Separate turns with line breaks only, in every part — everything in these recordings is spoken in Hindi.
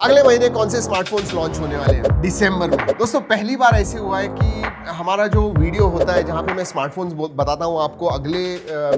अगले महीने कौन से स्मार्टफोन्स लॉन्च होने वाले हैं? दिसंबर में। दोस्तों पहली बार ऐसे हुआ है कि हमारा जो वीडियो होता है जहां पे मैं स्मार्टफोन्स बताता हूं आपको अगले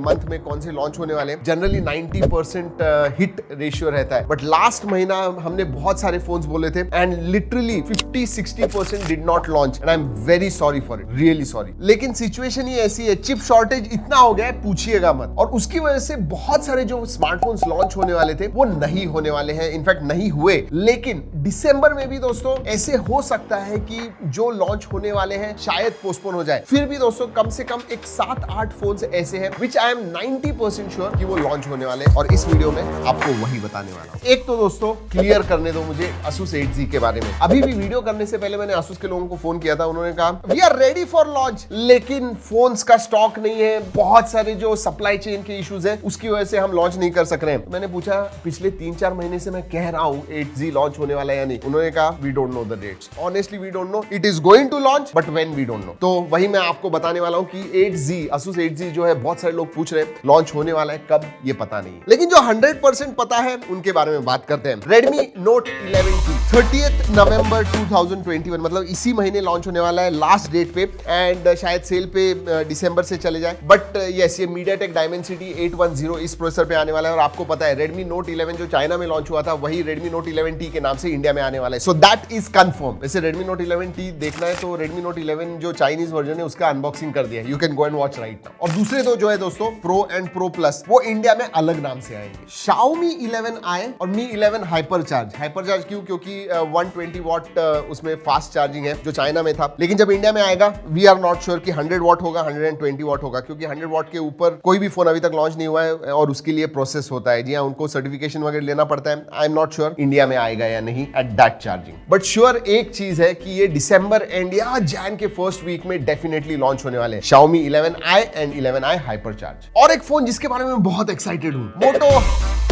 मंथ में कौन से लॉन्च होने वाले हैं, जनरली 90% हिट रेशियो रहता है। बट लास्ट महीना हमने बहुत सारे फोन्स बोले थे and literally 50-60% did not launch and I am very sorry for it, really sorry. लेकिन सिचुएशन ही ऐसी है, चिप शॉर्टेज इतना हो गया है पूछिएगा मत, और उसकी वजह से बहुत सारे जो स्मार्टफोन्स लॉन्च होने वाले थे वो नहीं होने वाले हैं, इनफैक्ट नहीं हुए। लेकिन दिसंबर में भी दोस्तों ऐसे हो सकता है कि जो लॉन्च होने वाले हैं शायद पोस्टपोन हो जाए। फिर भी दोस्तों कम से कम एक 7-8 फोन्स ऐसे हैं विच आई एम 90% श्योर कि वो लॉन्च होने वाले हैं, और इस वीडियो में आपको वही बताने वाला हूं। एक तो दोस्तों क्लियर करने दो मुझे Asus 8Z के बारे में। अभी भी वीडियो करने से पहले मैंने Asus के लोगों को फोन किया था, उन्होंने कहा we are ready for launch, लेकिन फोन्स का स्टॉक नहीं है, बहुत सारे जो सप्लाई चेन के इश्यूज है उसकी वजह से हम लॉन्च नहीं कर सक रहे हैं। मैंने पूछा पिछले 3-4 महीने से मैं कह रहा हूं 8Z लॉन्च होने वाला है या नहीं, उन्होंने कहा we don't know the dates, honestly we don't know, it is going to launch but when we don't know. तो वही मैं आपको बताने वाला हूं कि 8Z Asus 8Z जो है बहुत सारे लोग पूछ रहे हैं लॉन्च होने वाला है कब, ये पता नहीं है। लेकिन जो 100% पता है उनके बारे में बात करते हैं। Redmi Note 11T 30th नवंबर 2021, मतलब इसी महीने लॉन्च होने वाला है, लास्ट डेट पे, एंड शायद सेल पे दिसंबर से चले जाए। बट यस, ये MediaTek Dimensity 810 इस प्रोसेसर पे आने वाला है, और आपको पता है Redmi Note 11 जो चाइना में लॉन्च हुआ था वही Redmi Note 11T के नाम से इंडिया में आने वाला है। So that is confirm. वैसे Redmi Note 11T देखना है तो Redmi Note 11 जो चाइनीज वर्जन है उसका अनबॉक्सिंग कर दिया है, you can go and watch right now. और दूसरे तो जो है दोस्तों Pro एंड Pro Plus वो इंडिया में अलग नाम से आएंगे। Xiaomi 11i और Mi 11 हाइपरचार्ज क्यों? क्योंकि 120 वॉट उसमें फास्ट चार्जिंग है जो चाइना में था, लेकिन जब इंडिया में आएगा वी आर नॉट श्योर कि 100 वॉट होगा 120 वॉट होगा, क्योंकि 100 वॉट के ऊपर कोई भी फोन अभी तक लॉन्च नहीं हुआ है और उसके लिए प्रोसेस होता है। जी हाँ, उनको सर्टिफिकेशन वगैरह लेना पड़ता है। I am not sure India में आएगा या नहीं at that charging, but sure एक चीज है कि ये दिसंबर एंड या जैन के फर्स्ट वीक में डेफिनेटली लॉन्च होने वाले हैं Xiaomi 11i and 11i hypercharge. और एक फोन जिसके बारे में बहुत एक्साइटेड हूं, Moto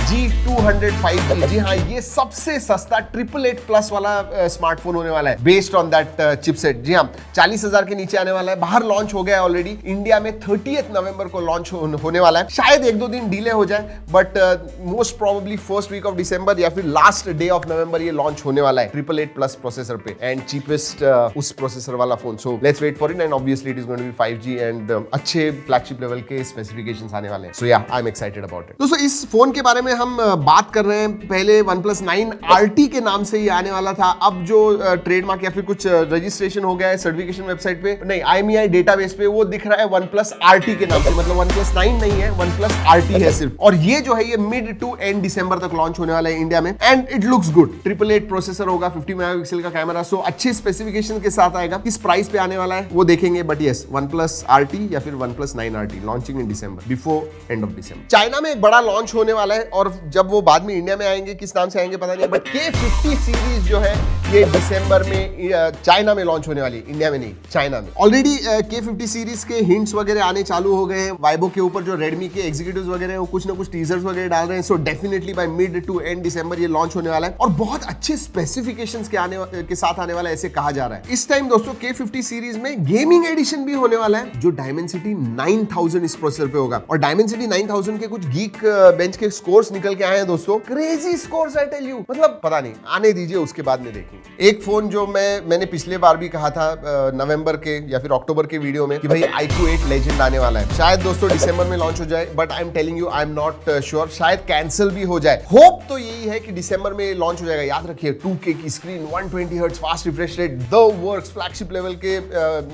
G200 5G। जी हाँ, ये सबसे सस्ता 888 प्लस वाला स्मार्टफोन होने वाला है बेस्ड ऑन दैट चिपसेट। जी हाँ, 40,000 के नीचे आने वाला है, बाहर लॉन्च हो गया है ऑलरेडी, इंडिया में 30th नवंबर को लॉन्च होने वाला है। शायद 1-2 दिन डिले हो जाए, but most probably first week of December या फिर लास्ट डे ऑफ नवंबर ये लॉन्च होने वाला है 888 प्लस प्रोसेसर पे, एंड चीपेस्ट उस प्रोसेसर वाला phone. So let's wait for it, and obviously it is going to be 5G and अच्छे फ्लैगशिप लेवल के स्पेसिफिकेशंस आने वाले हैं। So yeah, I am excited about it. दोस्तों इस फोन के बारे में हम बात कर रहे हैं, पहले OnePlus 9 RT के नाम से ही आने वाला था। अब जो ट्रेडमार्क या फिर कुछ रजिस्ट्रेशन हो गया है सर्टिफिकेशन वेबसाइट पे, नहीं IMEI डेटाबेस पे, वो दिख रहा है OnePlus RT के नाम से, मतलब OnePlus 9 नहीं है, OnePlus RT है सिर्फ। और ये जो है ये मिड टू एंड दिसंबर तक लॉन्च होने वाला है इंडिया में, and it looks good. 888 processor होगा, 50 मेगापिक्सल का कैमरा, सो अच्छे स्पेसिफिकेशन के साथ आएगा। किस प्राइस पे आने वाला है वो देखेंगे, बट यस, OnePlus RT या फिर OnePlus 9 RT launching in December, before end of December. China में एक बड़ा लॉन्च होने वाला है, और जब वो बाद में इंडिया में आएंगे किस नाम से आएंगे पता नहीं, बट K50 सीरीज जो है ये दिसंबर में चाइना में लॉन्च होने वाली, इंडिया में नहीं, चाइना में। ऑलरेडी K50 सीरीज के हिंट्स वगैरह आने चालू हो गए हैं। वाइबो के ऊपर जो रेडमी के एग्जीक्यूटिव्स वगैरह हैं वो कुछ ना कुछ टीजर्स वगैरह डाल रहे हैं। So definitely by mid to end December ये लॉन्च होने वाला है, और बहुत अच्छे स्पेसिफिकेशंस के साथ आने वाला है, ऐसे कहा जा रहा है। इस टाइम दोस्तों K50 सीरीज में गेमिंग एडिशन भी होने वाला है जो Dimensity 9000 इस प्रोसेसर पे होगा, और Dimensity 9000 के कुछ गीक बेंच के स्कोर्स निकल के आए हैं दोस्तों, crazy scores I tell you, मतलब पता नहीं, आने दीजिए उसके बाद में देखेंगे। एक फोन जो मैंने पिछले बार भी कहा था नवंबर के या फिर अक्टूबर के वीडियो में कि भाई iQOO 8 लेजेंड आने वाला है, शायद दोस्तों दिसंबर में लॉन्च हो जाए, but I am telling you I am not sure, शायद कैंसिल भी हो जाए। होप तो यही है कि दिसंबर में लॉन्च हो जाएगा। याद रखिए 2K की screen, 120 hertz fast refresh rate, the works, flagship level के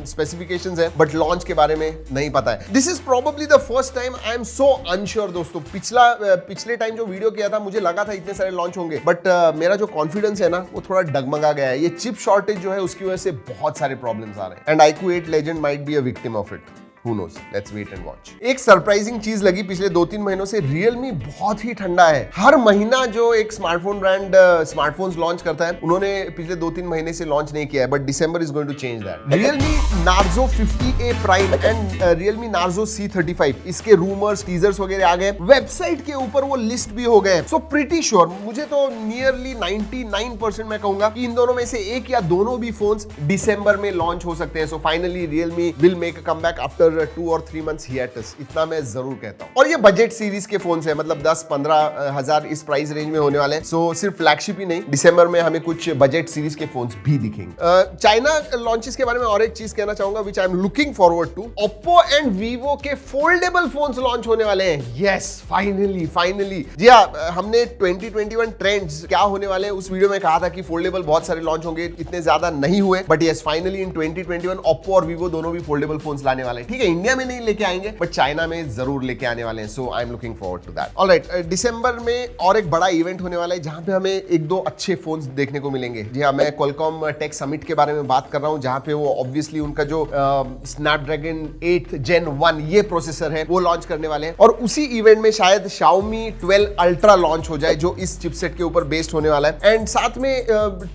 स्पेसिफिकेशंस है, बट लॉन्च के बारे में नहीं पता है। This is probably the first time I am so unsure दोस्तों। पिछले टाइम जो वीडियो किया था मुझे लगा था इतने सारे लॉन्च होंगे, बट मेरा जो कॉन्फिडेंस है ना वो थोड़ा डगमगा गया है। ये चिप शॉर्टेज जो है उसकी वजह से बहुत सारे प्रॉब्लम्स आ रहे हैं, and iQOO 8 legend might be a victim of it. Who knows? Let's wait and watch. एक सरप्राइजिंग चीज लगी पिछले 2-3 महीनों से, Realme बहुत ही ठंडा है। हर महीना जो एक स्मार्टफोन ब्रांड स्मार्टफोन्स लॉन्च करता है, उन्होंने पिछले 2-3 महीने से लॉन्च नहीं किया है, but December is going to change that. Realme Narzo 50A Prime and Realme Narzo C35, इसके रूमर्स, टीजर्स वगैरह आ गए, वेबसाइट के ऊपर वो लिस्ट भी हो गए। सो प्रीटी श्योर, मुझे तो नियरली 99% मैं कहूंगा कि इन दोनों में से एक या दोनों भी फोन्स दिसंबर में लॉन्च हो सकते हैं। So finally Realme will make a comeback after after 2 और 3 मंथ्स हिएटस, इतना मैं जरूर कहता हूँ। और ये बजट सीरीज के फोन है, मतलब 10-15 हजार इस प्राइस रेंज में होने वाले हैं। सो सिर्फ फ्लैगशिप ही नहीं, दिसंबर में हमें कुछ बजट सीरीज के फोन भी दिखेंगे। चाइना लॉन्चेस के बारे में और एक चीज कहना चाहूंगा which I am looking forward to, Oppo and Vivo के फोल्डेबल फोन्स लॉन्च होने वाले हैं। Yes, finally. जी हाँ, हमने 2021 ट्रेंड्स क्या होने वाले हैं उस वीडियो में कहा था कि फोल्डेबल बहुत सारे लॉन्च होंगे, इतने ज्यादा नहीं हुए, but yes finally in 2021 Oppo और वीवो दोनों भी फोल्डेबल फोन्स लाने वाले हैं। ठीक है, इंडिया में नहीं लेके आएंगे बट चाइना में जरूर लेके आने वाले हैं। So I am looking forward to that. Alright, दिसंबर में और एक बड़ा इवेंट होने वाला है जहां पे हमें एक दो अच्छे फोन्स देखने को मिलेंगे। जी हाँ, मैं क्वालकॉम टेक समिट के बारे में बात कर रहा हूं, जहां पे वो ऑब्वियसली उनका जो स्नैपड्रैगन 8 Gen 1 ये प्रोसेसर है वो लॉन्च करने वाले हैं। और उसी इवेंट में शायद Xiaomi 12 Ultra लॉन्च हो जाए जो इस चिपसेट के ऊपर बेस्ड होने वाला है। एंड साथ में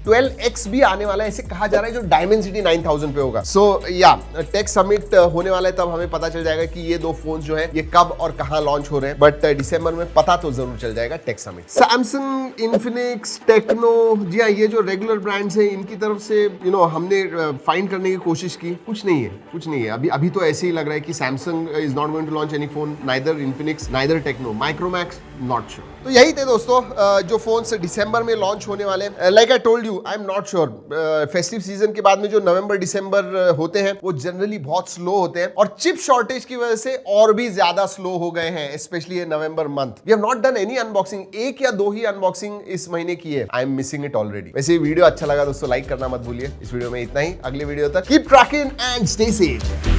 12X भी आने वाला है, ऐसे कहा जा रहा है, जो Dimensity 9000 पे होगा। सो या टेक समिट होने वाला है, तब हमें पता चल जाएगा कि ये दो फोन जो है ये कब और कहां लॉन्च हो रहे हैं। बट दिसंबर में पता तो जरूर चल जाएगा tech summit. Samsung, Infinix, Tecno, जी हाँ, ये जो रेगुलर ब्रांड्स हैं इनकी तरफ से हमने फाइंड करने की कोशिश की, कुछ नहीं है। अभी तो ऐसे ही लग रहा है कि Samsung is not going to launch any phone, neither Infinix neither Tecno, Micromax not sure. तो यही थे दोस्तों जो फोन्स दिसंबर में लॉन्च होने वाले हैं। Like I told you, I am not sure, festive season के बाद में जो नवंबर दिसंबर होते हैं वो जनरली बहुत स्लो होते हैं, और चिप शॉर्टेज की वजह से और भी ज्यादा स्लो हो गए हैं, स्पेशली ये November month. We have not done any unboxing, एक या दो ही अनबॉक्सिंग इस महीने की है। I am missing it already. वैसे वीडियो अच्छा लगा दोस्तों, लाइक करना मत भूलिए। इस वीडियो में इतना ही, अगले वीडियो तक keep trekking and stay safe.